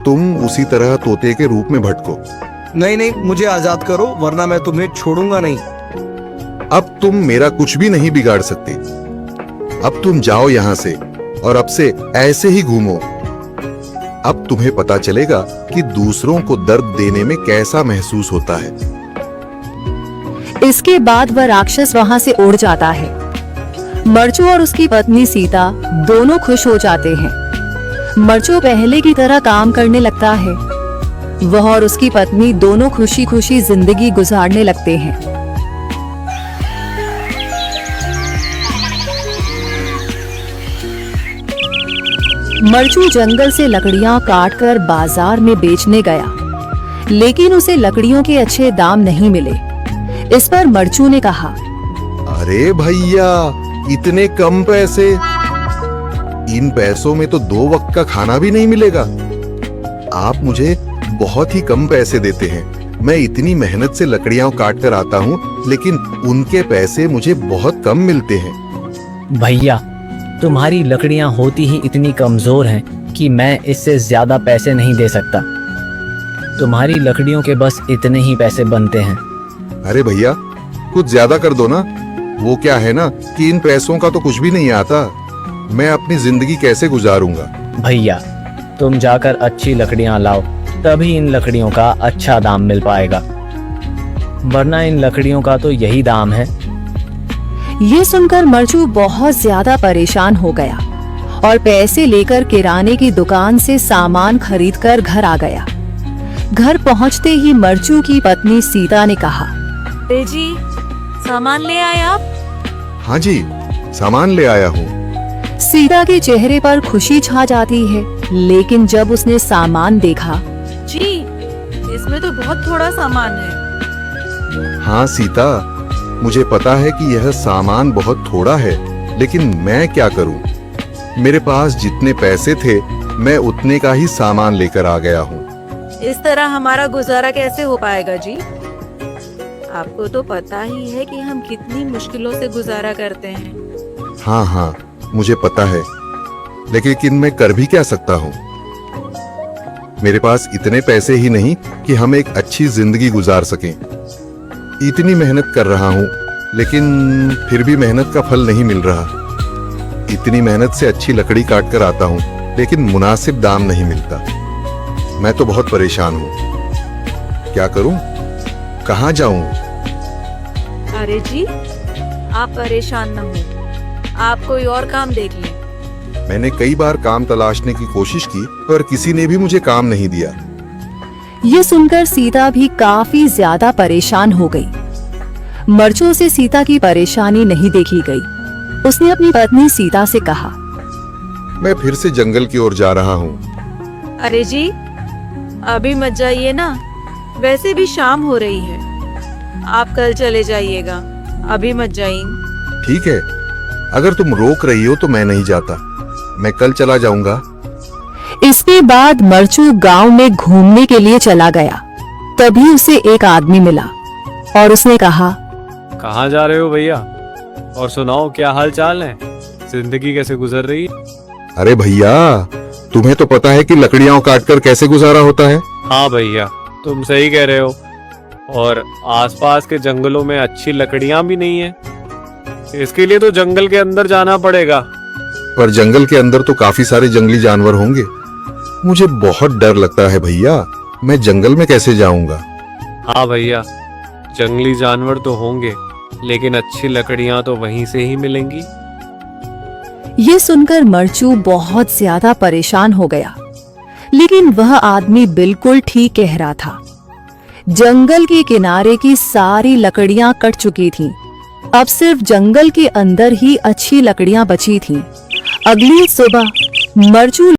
तुम उसी तरह तोते के रूप में भटको। नहीं नहीं, मुझे आजाद करो वरना मैं तुम्हें छोड़ूंगा नहीं। अब तुम मेरा कुछ भी नहीं बिगाड़ सकते। अब तुम जाओ यहाँ से और अब से ऐसे ही घूमो। अब तुम्हें पता चलेगा कि दूसरों को दर्द देने में कैसा महसूस होता है। इसके बाद वह राक्षस वहां से उड़ जाता है। मरचू और उसकी पत्नी सीता दोनों खुश हो जाते हैं। मरचू पहले की तरह काम करने लगता है। वह और उसकी पत्नी दोनों खुशी खुशी जिंदगी गुजारने लगते हैं। मरचू जंगल से लकड़ियां काटकर बाजार में बेचने गया, लेकिन उसे लकड़ियों के अच्छे दाम नहीं मिले। इस पर मरचू ने कहा, अरे भैया, इतने कम पैसे? इन पैसों में तो 2 वक्त का खाना भी नहीं मिलेगा। आप मुझे बहुत ही कम पैसे देते हैं। मैं इतनी मेहनत से लकड़ियां काट कर आता हूँ, लेकिन उनके पैसे मुझे बहुत कम मिलते हैं। भैया, तुम्हारी लकड़ियां होती ही इतनी कमजोर हैं कि मैं इससे ज्यादा पैसे नहीं दे सकता। तुम्हारी लकड़ियों के बस इतने ही पैसे बनते हैं। अरे भैया, कुछ ज्यादा कर दो ना। वो क्या है ना कि इन पैसों का तो कुछ भी नहीं आता। मैं अपनी जिंदगी कैसे गुजारूंगा? भैया, तुम जाकर अच्छी लकड़ियां लाओ, तभी इन लकड़ियों का अच्छा दाम मिल पाएगा, वरना इन लकड़ियों का तो यही दाम है। ये सुनकर मरचू बहुत ज्यादा परेशान हो गया और पैसे लेकर किराने की दुकान से सामान खरीदकर घर आ गया। घर पहुंचते ही मरचू की पत्नी सीता ने कहा, जी, सामान ले आए आप? हाँ जी, सामान ले आया हूँ। सीता के चेहरे पर खुशी छा जाती है, लेकिन जब उसने सामान देखा, जी, इसमें तो बहुत थोड़ा सामान है। हाँ सीता, मुझे पता है कि यह सामान बहुत थोड़ा है, लेकिन मैं क्या करूं? मेरे पास जितने पैसे थे, मैं उतने का ही सामान लेकर आ गया हूँ। इस तरह हमारा गुजारा कैसे हो पाएगा जी? आपको तो पता ही है कि हम कितनी मुश्किलों से गुजारा करते हैं। हाँ हाँ, मुझे पता है, लेकिन मैं कर भी क्या सकता हूँ? मेरे पास इतने पैसे ही नहीं कि हम एक अच्छी जिंदगी गुजार सकें। इतनी मेहनत कर रहा हूँ, लेकिन फिर भी मेहनत का फल नहीं मिल रहा। इतनी मेहनत से अच्छी लकड़ी काट कर आता हूँ, लेकिन मुनासिब दाम नहीं मिलता। मैं तो बहुत परेशान हूँ। क्या करूँ? कहाँ जाऊँ? अरे जी, आप परेशान न हो, आप कोई और काम देख लें। मैंने कई बार काम तलाशने की कोशिश की, पर किसी ने भी मुझे काम नहीं दिया। ये सुनकर सीता भी काफी ज्यादा परेशान हो गई। मरचू से सीता की परेशानी नहीं देखी गई। उसने अपनी पत्नी सीता से कहा, मैं फिर से जंगल की ओर जा रहा हूँ। अरे जी, अभी मत जाइए ना, वैसे भी शाम हो रही है। आप कल चले जाइएगा, अभी मत जाइए। ठीक है, अगर तुम रोक रही हो तो मैं नहीं जाता। मैं कल चला जाऊंगा। इसके बाद मरचू गांव में घूमने के लिए चला गया। तभी उसे एक आदमी मिला और उसने कहा, कहाँ जा रहे हो भैया? और सुनाओ, क्या हाल चाल है? जिंदगी कैसे गुजर रही है? अरे भैया, तुम्हें तो पता है कि लकड़ियां काटकर कैसे गुजारा होता है। हाँ भैया, तुम सही कह रहे हो। और आसपास के जंगलों में अच्छी लकड़ियां भी नहीं है। इसके लिए तो जंगल के अंदर जाना पड़ेगा। पर जंगल के अंदर तो काफी सारे जंगली जानवर होंगे। मुझे बहुत डर लगता है भैया। मैं जंगल में कैसे जाऊंगा? हाँ भैया, जंगली जानवर तो होंगे, लेकिन अच्छी लकड़ियां तो वहीं से ही मिलेंगी। ये सुनकर मरचू बहुत ज्यादा परेशान हो गया, लेकिन वह आदमी बिल्कुल ठीक कह रहा था। जंगल के किनारे की सारी लकड़ियां कट चुकी थीं। अब सिर्फ जंगल के अंदर ही अच्छी लकड़ियां बची थीं। अगली सुबह मरचू